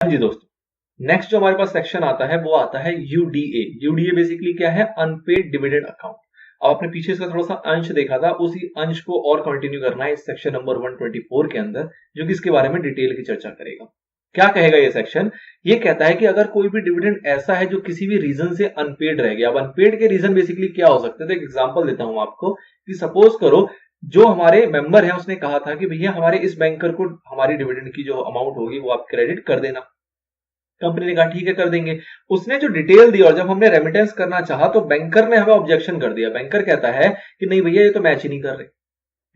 हाँ जी दोस्तों, नेक्स्ट जो हमारे पास सेक्शन आता है वो आता है यूडीए। यूडीए बेसिकली क्या है? Unpaid dividend account. अब आपने पीछे इसका थोड़ा सा अंश देखा था, उसी अंश को और कंटिन्यू करना है इस सेक्शन नंबर 124 के अंदर, जो कि इसके बारे में डिटेल की चर्चा करेगा। क्या कहेगा ये सेक्शन? ये कहता है कि अगर कोई भी डिविडेंड ऐसा है जो किसी भी रीजन से अनपेड रह गया। अब अनपेड के रीजन बेसिकली क्या हो सकते हैं? तो एक एग्जांपल देता हूं आपको कि सपोज करो जो हमारे मेंबर है उसने कहा था कि भैया हमारे इस बैंकर को हमारी डिविडेंड की जो अमाउंट होगी वो आप क्रेडिट कर देना। कंपनी ने कहा ठीक है कर देंगे। उसने जो डिटेल दी और जब हमने रेमिटेंस करना चाहा तो बैंकर ने हमें ऑब्जेक्शन कर दिया। बैंकर कहता है कि नहीं भैया ये तो मैच ही नहीं कर रहे,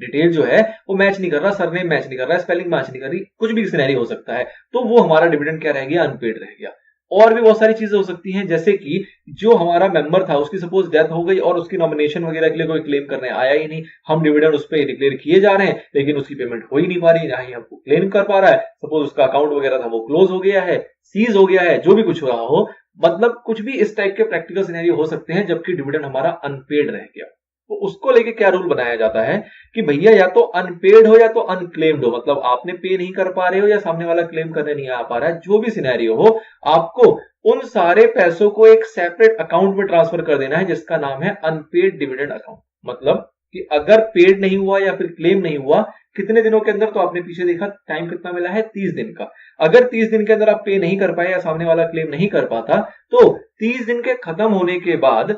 डिटेल जो है वो मैच नहीं कर रहा, सरनेम मैच नहीं कर रहा, स्पेलिंग मैच नहीं कर रही, कुछ भी सिनेरियो हो सकता है। तो वो हमारा डिविडेंड क्या रह गया? अनपेड रह गया। और भी बहुत सारी चीजें हो सकती हैं, जैसे कि जो हमारा मेंबर था उसकी सपोज डेथ हो गई और उसकी नॉमिनेशन वगैरह के लिए कोई क्लेम करने आया ही नहीं। हम डिविडेंड उस पर डिक्लेयर किए जा रहे हैं लेकिन उसकी पेमेंट हो ही नहीं पा रही, ना ही हमको क्लेम कर पा रहा है। सपोज उसका अकाउंट वगैरह था वो क्लोज हो गया है, सीज हो गया है, जो भी कुछ रहा हो, मतलब कुछ भी इस टाइप के प्रैक्टिकल सिनेरियो हो सकते हैं जबकि डिविडेंड हमारा अनपेड रह गया। तो उसको लेके क्या रूल बनाया जाता है कि भैया या तो अनपेड हो या तो अनक्लेम्ड हो, मतलब आपने पे नहीं कर पा रहे हो या सामने वाला क्लेम करने नहीं आ पा रहा है, जो भी सिनेरियो हो, आपको उन सारे पैसों को एक सेपरेट अकाउंट में ट्रांसफर कर देना है जिसका नाम है अनपेड डिविडेंड अकाउंट। मतलब कि अगर पेड नहीं हुआ या फिर क्लेम नहीं हुआ कितने दिनों के अंदर, तो आपने पीछे देखा टाइम कितना मिला है? 30 दिन का। अगर 30 दिन के अंदर आप पे नहीं कर पाए या सामने वाला क्लेम नहीं कर पाता तो 30 दिन के खत्म होने के बाद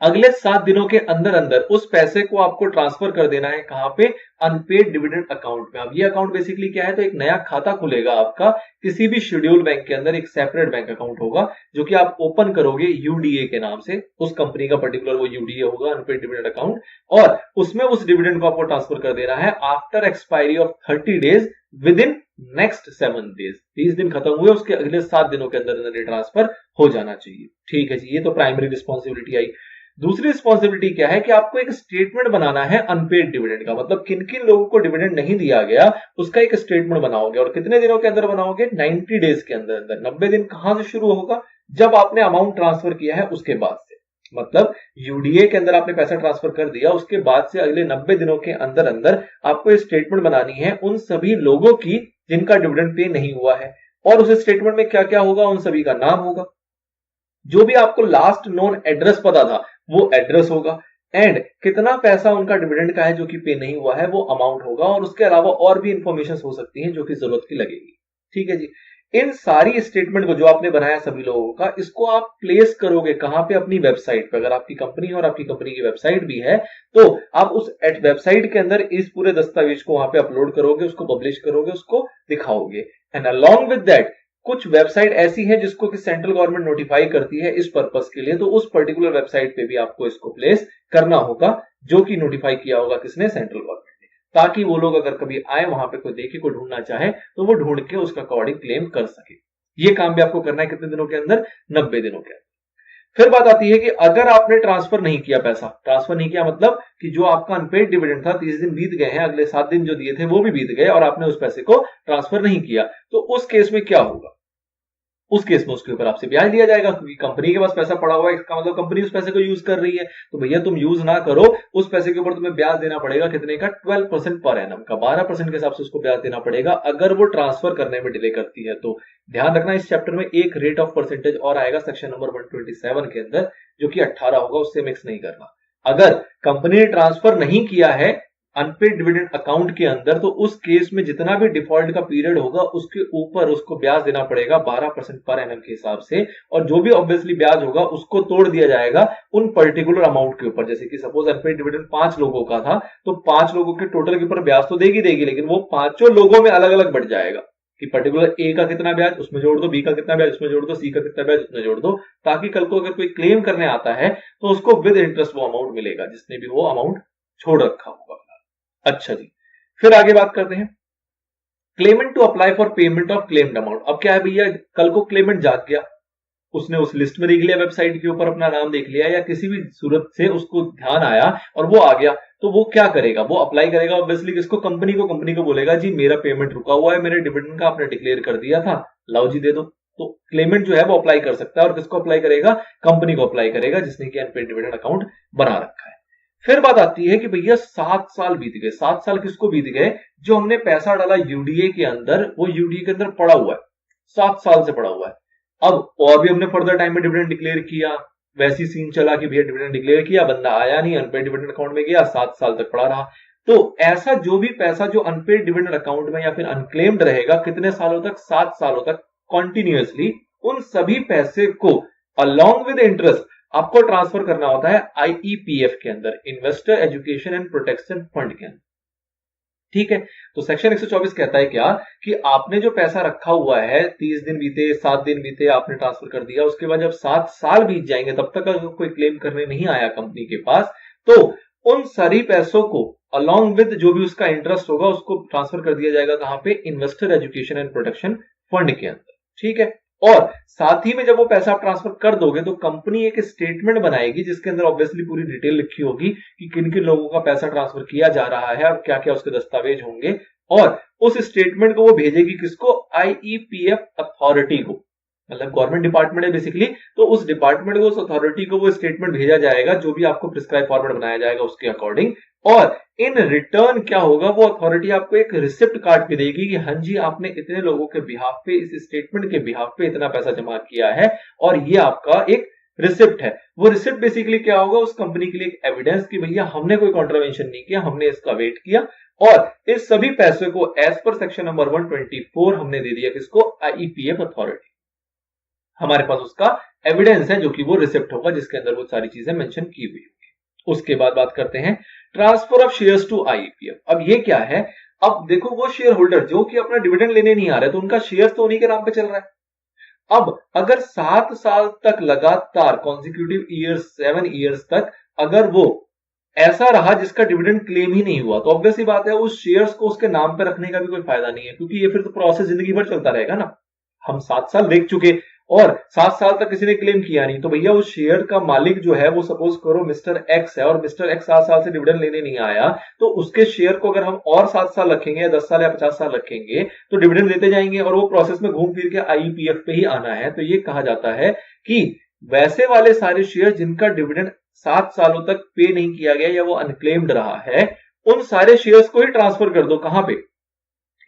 अगले 7 दिनों के अंदर अंदर उस पैसे को आपको ट्रांसफर कर देना है। कहां पे? अनपेड डिविडेंड अकाउंट में। अब ये अकाउंट बेसिकली क्या है? तो एक नया खाता खुलेगा आपका किसी भी शेड्यूल बैंक के अंदर, एक सेपरेट बैंक अकाउंट होगा जो कि आप ओपन करोगे यूडीए के नाम से। उस कंपनी का पर्टिकुलर वो यूडीए होगा, अनपेड डिविडेंड अकाउंट, और उसमें उस डिविडेंड को आपको ट्रांसफर कर देना है after expiry of 30 days with in next 7 days. 30 दिन खत्म हुए उसके अगले 7 दिनों के अंदर अंदर ट्रांसफर हो जाना चाहिए। ठीक है जी, ये तो प्राइमरी रिस्पॉन्सिबिलिटी आई। दूसरी रिस्पॉन्सिबिलिटी क्या है कि आपको एक स्टेटमेंट बनाना है अनपेड डिविडेंड का। मतलब किन किन लोगों को डिविडेंड नहीं दिया गया उसका एक स्टेटमेंट बनाओगे। और कितने दिनों के अंदर बनाओगे? 90 डेज के अंदर अंदर। 90 दिन कहां से शुरू होगा? जब आपने अमाउंट ट्रांसफर किया है उसके बाद से। मतलब यूडीए के अंदर आपने पैसा ट्रांसफर कर दिया, उसके बाद से अगले 90 दिनों के अंदर अंदर आपको एक स्टेटमेंट बनानी है उन सभी लोगों की जिनका डिविडेंड पे नहीं हुआ है। और उस स्टेटमेंट में क्या क्या होगा? उन सभी का नाम होगा, जो भी आपको लास्ट नोन एड्रेस पता था वो एड्रेस होगा, एंड कितना पैसा उनका डिविडेंड का है जो कि पे नहीं हुआ है वो अमाउंट होगा, और उसके अलावा और भी इंफॉर्मेशन हो सकती हैं जो कि जरूरत की लगेगी। ठीक है जी। इन सारी स्टेटमेंट को जो आपने बनाया सभी लोगों का, इसको आप प्लेस करोगे कहां पे? अपनी वेबसाइट पे। अगर आपकी कंपनी है और आपकी कंपनी की वेबसाइट भी है तो आप उस वेबसाइट के अंदर इस पूरे दस्तावेज को वहां पे अपलोड करोगे, उसको पब्लिश करोगे, उसको दिखाओगे। एंड अलॉन्ग विद दैट कुछ वेबसाइट ऐसी है जिसको कि सेंट्रल गवर्नमेंट नोटिफाई करती है इस पर्पस के लिए, तो उस पर्टिकुलर वेबसाइट पे भी आपको इसको प्लेस करना होगा, जो कि नोटिफाई किया होगा किसने? सेंट्रल गवर्नमेंट ने, ताकि वो लोग अगर कभी आए वहां पे कोई देखे, कोई ढूंढना चाहे तो वो ढूंढ के उसका अकॉर्डिंग क्लेम कर सके। ये काम भी आपको करना है कितने दिनों के अंदर? 90 दिनों के अंदर। फिर बात आती है कि अगर आपने ट्रांसफर नहीं किया, पैसा ट्रांसफर नहीं किया, मतलब कि जो आपका अनपेड डिविडेंड था 30 दिन बीत गए हैं, अगले 7 दिन जो दिए थे वो भी बीत गए और आपने उस पैसे को ट्रांसफर नहीं किया, तो उस केस में क्या होगा? उस केस में उसके ऊपर आपसे ब्याज लिया जाएगा, क्योंकि कंपनी के पास पैसा पड़ा हुआ है, इसका मतलब कंपनी उस पैसे को यूज कर रही है। तो भैया तुम यूज ना करो, उस पैसे के ऊपर तुम्हें ब्याज देना पड़ेगा। कितने का? 12% पर एनम का, 12% के हिसाब से उसको ब्याज देना पड़ेगा अगर वो ट्रांसफर करने में डिले करती है। तो ध्यान रखना, इस चैप्टर में एक रेट ऑफ परसेंटेज और आएगा सेक्शन नंबर 127 के अंदर, जो कि 18 होगा, उससे मिक्स नहीं करना। अगर कंपनी ने ट्रांसफर नहीं किया है अनपेड डिविडेंड अकाउंट के अंदर, तो उस केस में जितना भी डिफॉल्ट का पीरियड होगा उसके ऊपर उसको ब्याज देना पड़ेगा 12% पर एनम के हिसाब से, और जो भी ऑब्वियसली ब्याज होगा उसको तोड़ दिया जाएगा उन पर्टिकुलर अमाउंट के ऊपर। जैसे कि सपोज अनपेड डिविडेंड 5 लोगों का था, तो 5 लोगों के टोटल के ऊपर ब्याज तो देगी, लेकिन वो 5 लोगों में अलग अलग बढ़ जाएगा कि पर्टिकुलर ए का कितना ब्याज उसमें जोड़ दो, बी का कितना ब्याज उसमें जोड़ दो, सी का कितना ब्याज उसमें जोड़ दो, ताकि कल को अगर कोई क्लेम करने आता है तो उसको विद इंटरेस्ट वो अमाउंट मिलेगा जिसने भी वो अमाउंट छोड़ रखा होगा। अच्छा जी, फिर आगे बात करते हैं claimant to apply for payment of claimed amount. अब क्या है भैया, कल को क्लेमेंट जाग गया, उसने उस लिस्ट में देख लिया, वेबसाइट के ऊपर अपना नाम देख लिया, या किसी भी सूरत से उसको ध्यान आया और वो आ गया, तो वो क्या करेगा? वो अप्लाई करेगा ऑब्वियसली किसको? कंपनी को बोलेगा जी मेरा पेमेंट रुका हुआ है, मेरे डिविडेंड का आपने डिक्लेयर कर दिया था, लाओ जी दे दो। तो क्लेमेंट जो है वो अप्लाई कर सकता है, और किसको अप्लाई करेगा? कंपनी को अप्लाई करेगा जिसने कि अनपेड डिविडेंड अकाउंट बना रखा है। फिर बात आती है कि भैया 7 साल बीत गए। 7 साल किसको बीत गए? जो हमने पैसा डाला यूडीए के अंदर, वो यूडीए के अंदर पड़ा हुआ है। 7 साल से पड़ा हुआ है। अब और भी हमने फर्दर टाइम में डिविडेंड डिक्लेयर किया, वैसी सीन चला कि भैया डिविडेंड डिक्लेयर किया, बंदा आया नहीं, अनपेड डिविडेंड अकाउंट में गया, 7 साल तक पड़ा रहा। तो ऐसा जो भी पैसा जो अनपेड डिविडेंड अकाउंट में या फिर अनक्लेम्ड रहेगा कितने सालों तक, 7 सालों तक कॉन्टिन्यूअसली, उन सभी पैसे को अलॉन्ग विद इंटरेस्ट आपको ट्रांसफर करना होता है आईईपीएफ के अंदर, investor education and protection fund के अंदर। ठीक है, तो सेक्शन 124 कहता है क्या कि आपने जो पैसा रखा हुआ है, 30 दिन बीते, 7 दिन बीते, आपने ट्रांसफर कर दिया, उसके बाद जब 7 साल बीत जाएंगे तब तक अगर कोई क्लेम करने नहीं आया कंपनी के पास, तो उन सारी पैसों को अलॉन्ग विद जो भी उसका इंटरेस्ट होगा उसको ट्रांसफर कर दिया जाएगा कहां पे, investor education and protection fund के अंदर। ठीक है, और साथ ही में जब वो पैसा आप ट्रांसफर कर दोगे तो कंपनी एक स्टेटमेंट बनाएगी जिसके अंदर ऑब्वियसली पूरी डिटेल लिखी होगी कि किन किन लोगों का पैसा ट्रांसफर किया जा रहा है और क्या क्या उसके दस्तावेज होंगे, और उस स्टेटमेंट को वो भेजेगी किसको, आईईपीएफ अथॉरिटी को, मतलब गवर्नमेंट डिपार्टमेंट है बेसिकली, तो उस डिपार्टमेंट को, उस अथॉरिटी को वो स्टेटमेंट भेजा जाएगा जो भी आपको प्रिस्क्राइब फॉर्मेट बनाया जाएगा उसके अकॉर्डिंग, और इन रिटर्न क्या होगा, वो अथॉरिटी आपको एक रिसिप्ट काट के देगी कि हाँ जी आपने इतने लोगों के बिहाफ पे, इस स्टेटमेंट के बिहाफ पे इतना पैसा जमा किया है और ये आपका एक रिसिप्ट है। वो रिसिप्ट बेसिकली क्या होगा, उस कंपनी के लिए एक एविडेंस कि भैया हमने कोई कॉन्ट्रवेंशन नहीं किया, हमने इसका वेट किया और इस सभी पैसे को एज पर सेक्शन नंबर 124 हमने दे दिया किसको, आईईपीएफ अथॉरिटी। हमारे पास उसका एविडेंस है जो कि वो रिसिप्ट होगा जिसके अंदर वो सारी चीजें मेंशन की हुई होगी। उसके बाद बात करते हैं ट्रांसफर ऑफ शेयर्स टू आईईपीएफ। अब ये क्या है, अब देखो वो शेयर होल्डर जो कि अपना डिविडेंड लेने नहीं आ रहे तो उनका शेयर तो उन्हीं के नाम पे चल रहा है। अब अगर 7 साल तक लगातार कॉन्सिक्यूटिव ईयर्स, 7 ईयर्स तक अगर वो ऐसा रहा जिसका डिविडेंड क्लेम ही नहीं हुआ, तो ऑब्वियस ही बात है उस शेयर्स को उसके नाम पे रखने का भी कोई फायदा नहीं है, क्योंकि ये फिर तो प्रोसेस जिंदगी भर चलता रहेगा ना। हम 7 साल देख चुके और 7 साल तक किसी ने क्लेम किया नहीं, तो भैया उस शेयर का मालिक जो है वो सपोज करो मिस्टर एक्स है और मिस्टर एक्स 7 साल से डिविडेंड लेने नहीं आया, तो उसके शेयर को अगर हम और 7 साल रखेंगे या 10 साल या 50 साल रखेंगे तो डिविडेंड देते जाएंगे और वो प्रोसेस में घूम फिर के आईईपीएफ पे ही आना है। तो ये कहा जाता है कि वैसे वाले सारे शेयर जिनका डिविडेंड 7 सालों तक पे नहीं किया गया या वो अनक्लेम्ड रहा है, उन सारे शेयर्स को ही ट्रांसफर कर दो कहां पे,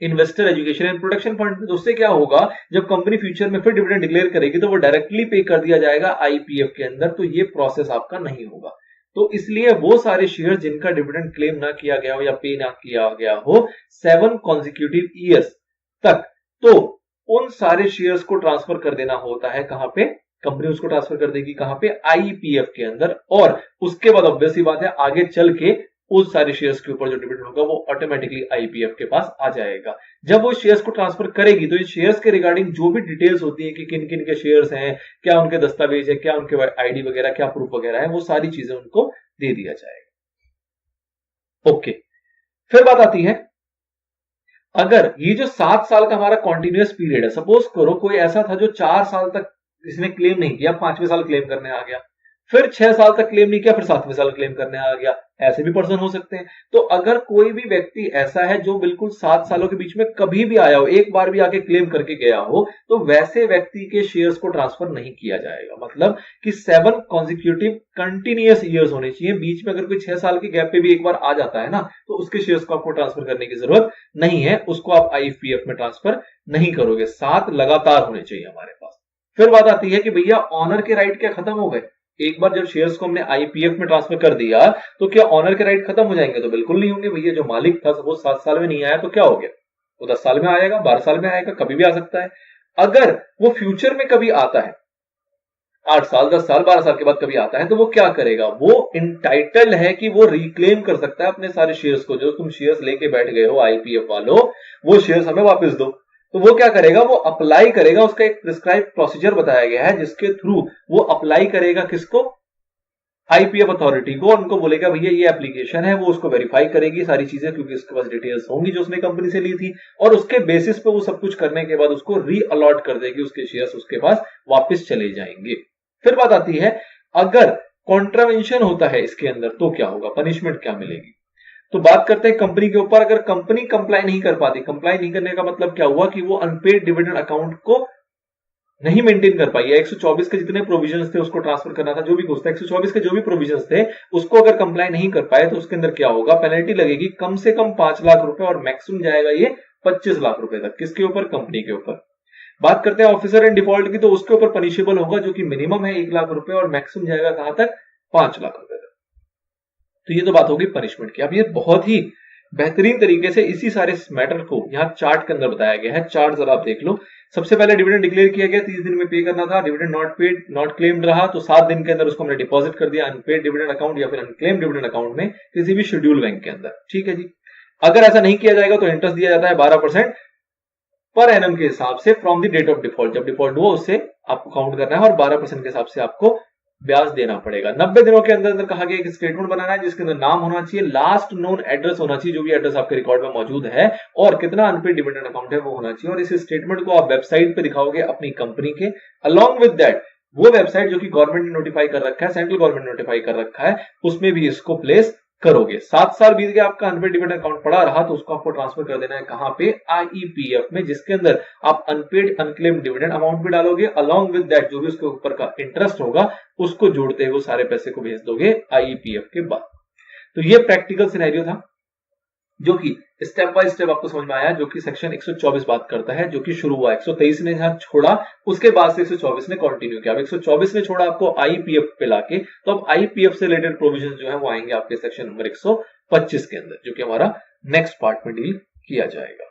investor education and protection fund. तो उससे क्या होगा, जब कंपनी फ्यूचर में फिर डिविडेंड डिक्लेयर करेगी तो वो डायरेक्टली पे कर दिया जाएगा आईपीएफ के अंदर, तो ये प्रोसेस आपका नहीं होगा। तो इसलिए वो सारे शेयर जिनका डिविडेंड क्लेम ना किया गया हो या पे ना किया गया हो 7 कॉन्सिक्यूटिव ईयर्स तक, तो उन सारे शेयर्स को ट्रांसफर कर देना होता है कहां पे, कंपनी उसको ट्रांसफर कर देगी कहां पे, आईईपीएफ के अंदर, और उसके बाद ऑब्वियस सी बात है आगे चल के उस सारे शेयर्स के ऊपर जो डिविडेंड होगा वो ऑटोमेटिकली आईपीएफ के पास आ जाएगा। जब वो शेयर्स को ट्रांसफर करेगी तो इस शेयर्स के रिगार्डिंग जो भी डिटेल्स होती है कि किन किन के शेयर्स हैं, क्या उनके दस्तावेज है, क्या उनके आईडी वगैरह, क्या प्रूफ वगैरह है, वो सारी चीजें उनको दे दिया जाएगा। ओके, फिर बात आती है अगर ये जो 7 साल का हमारा कॉन्टिन्यूअस पीरियड है, सपोज करो कोई ऐसा था जो 4 साल तक इसने क्लेम नहीं किया, 5वें साल क्लेम करने आ गया, फिर 6 साल तक क्लेम नहीं किया, फिर 7वें साल क्लेम करने आ गया, ऐसे भी पर्सन हो सकते हैं। तो अगर कोई भी व्यक्ति ऐसा है जो बिल्कुल 7 सालों के बीच में कभी भी आया हो, एक बार भी आके क्लेम करके गया हो, तो वैसे व्यक्ति के शेयर्स को ट्रांसफर नहीं किया जाएगा। मतलब कि 7 कॉन्सिक्यूटिव कंटिन्यूअस ईयर्स होने चाहिए, बीच में अगर कोई 6 साल के गैप पे भी एक बार आ जाता है ना, तो उसके शेयर्स को आपको ट्रांसफर करने की जरूरत नहीं है, उसको आप आईपीएफ में ट्रांसफर नहीं करोगे। 7 लगातार होने चाहिए हमारे पास। फिर बात आती है कि भैया ऑनर के राइट क्या खत्म हो गए, एक बार जब शेयर्स को हमने आईपीएफ में ट्रांसफर कर दिया तो क्या ऑनर के राइट खत्म हो जाएंगे, तो बिल्कुल नहीं होंगे भैया। जो मालिक था सपोज 7 साल में नहीं आया तो क्या हो गया, वो 10 साल में आएगा, 12 साल में आएगा, कभी भी आ सकता है। अगर वो फ्यूचर में कभी आता है, 8 साल, 10 साल, 12 साल के बाद कभी आता है, तो वो क्या करेगा, वो इंटाइटल्ड है कि वो रिक्लेम कर सकता है अपने सारे शेयर्स को। जो तुम शेयर्स लेके बैठ गए हो आईपीएफ वालों, वो शेयर्स हमें वापस दो। तो वो क्या करेगा, वो अप्लाई करेगा, उसका एक प्रिस्क्राइब प्रोसीजर बताया गया है जिसके थ्रू वो अप्लाई करेगा किसको, आईपीएफ अथॉरिटी को, उनको बोलेगा भैया ये एप्लीकेशन है, वो उसको वेरीफाई करेगी सारी चीजें, क्योंकि उसके पास डिटेल्स होंगी जो उसने कंपनी से ली थी, और उसके बेसिस पे वो सब कुछ करने के बाद उसको री अलॉट कर देगी, उसके शेयर्स उसके पास वापस चले जाएंगे। फिर बात आती है अगर कॉन्ट्रावेंशन होता है इसके अंदर तो क्या होगा, पनिशमेंट क्या मिलेगी। तो बात करते हैं कंपनी के ऊपर। अगर कंपनी कंप्लाई नहीं कर पाती, कंप्लाई नहीं करने का मतलब क्या हुआ कि वो अनपेड डिविडेंड अकाउंट को नहीं मेंटेन कर पाई है, 124 के जितने प्रोविजंस थे उसको ट्रांसफर करना था, जो भी कुछ था 124 के जो भी प्रोविजंस थे उसको अगर कंप्लाई नहीं कर पाए तो उसके अंदर क्या होगा, पेनल्टी लगेगी कम से कम 5 लाख रुपए और मैक्सिमम जाएगा ये 25 लाख रुपए तक। किसके ऊपर, कंपनी के ऊपर। बात करते हैं ऑफिसर इन डिफॉल्ट की, तो उसके ऊपर पनिशेबल होगा जो कि मिनिमम है 1 लाख रुपए और मैक्सिमम जाएगा कहां तक, 5 लाख रुपए तक। तो ये तो बात होगी पनिशमेंट की। अब ये बहुत ही बेहतरीन तरीके से इसी सारे मैटर को यहाँ चार्ट के अंदर बताया गया है। चार्ट जरा आप देख लो। सबसे पहले डिविडेंड डिक्लेयर किया गया, 30 दिन में पे करना था, dividend not paid not claimed रहा तो 7 दिन के अंदर उसको हमने डिपॉजिट कर दिया अनपेड डिविडेंड अकाउंट या फिर अनक्लेम्ड डिविडेंड अकाउंट में किसी भी शेड्यूल बैंक के अंदर। ठीक है जी। अगर ऐसा नहीं किया जाएगा तो इंटरेस्ट दिया जाता है 12% पर एनम के हिसाब से from the date of default. जब डिफॉल्ट हुआ उससे आपको काउंट करना है और 12% के हिसाब से आपको ब्याज देना पड़ेगा। 90 दिनों के अंदर अंदर कहा गया एक स्टेटमेंट बनाना है जिसके अंदर नाम होना चाहिए, लास्ट नोन एड्रेस होना चाहिए, जो भी एड्रेस आपके रिकॉर्ड में मौजूद है, और कितना अनपेड डिविडेंड अकाउंट है वो होना चाहिए। और इस स्टेटमेंट को आप वेबसाइट पे दिखाओगे अपनी कंपनी के। अलॉन्ग विद दैट वो वेबसाइट जो कि गवर्नमेंट ने नोटिफाई कर रखा है, सेंट्रल गवर्नमेंट ने नोटिफाई कर रखा है, उसमें भी इसको प्लेस करोगे। 7 साल बीत गया, आपका अनपेड डिविडेंड अकाउंट पड़ा रहा तो उसको आपको ट्रांसफर कर देना है कहां पे, आईईपीएफ में, जिसके अंदर आप अनपेड अनक्लेम्ड डिविडेंड अमाउंट भी डालोगे। अलॉन्ग विद दैट जो भी उसके ऊपर का इंटरेस्ट होगा उसको जोड़ते हुए सारे पैसे को भेज दोगे आईईपीएफ के बाद। तो ये प्रैक्टिकल सिनेरियो था जो कि स्टेप बाय स्टेप आपको समझ में आया, जो कि सेक्शन 124 बात करता है, जो कि शुरू हुआ 123 ने जहां छोड़ा उसके बाद से 124 ने कंटिन्यू किया। अब 124 ने छोड़ा आपको आईपीएफ पे लाके, तो अब आईपीएफ से रिलेटेड प्रोविजन जो है वो आएंगे आपके सेक्शन नंबर 125 के अंदर, जो कि हमारा नेक्स्ट पार्ट में डील किया जाएगा।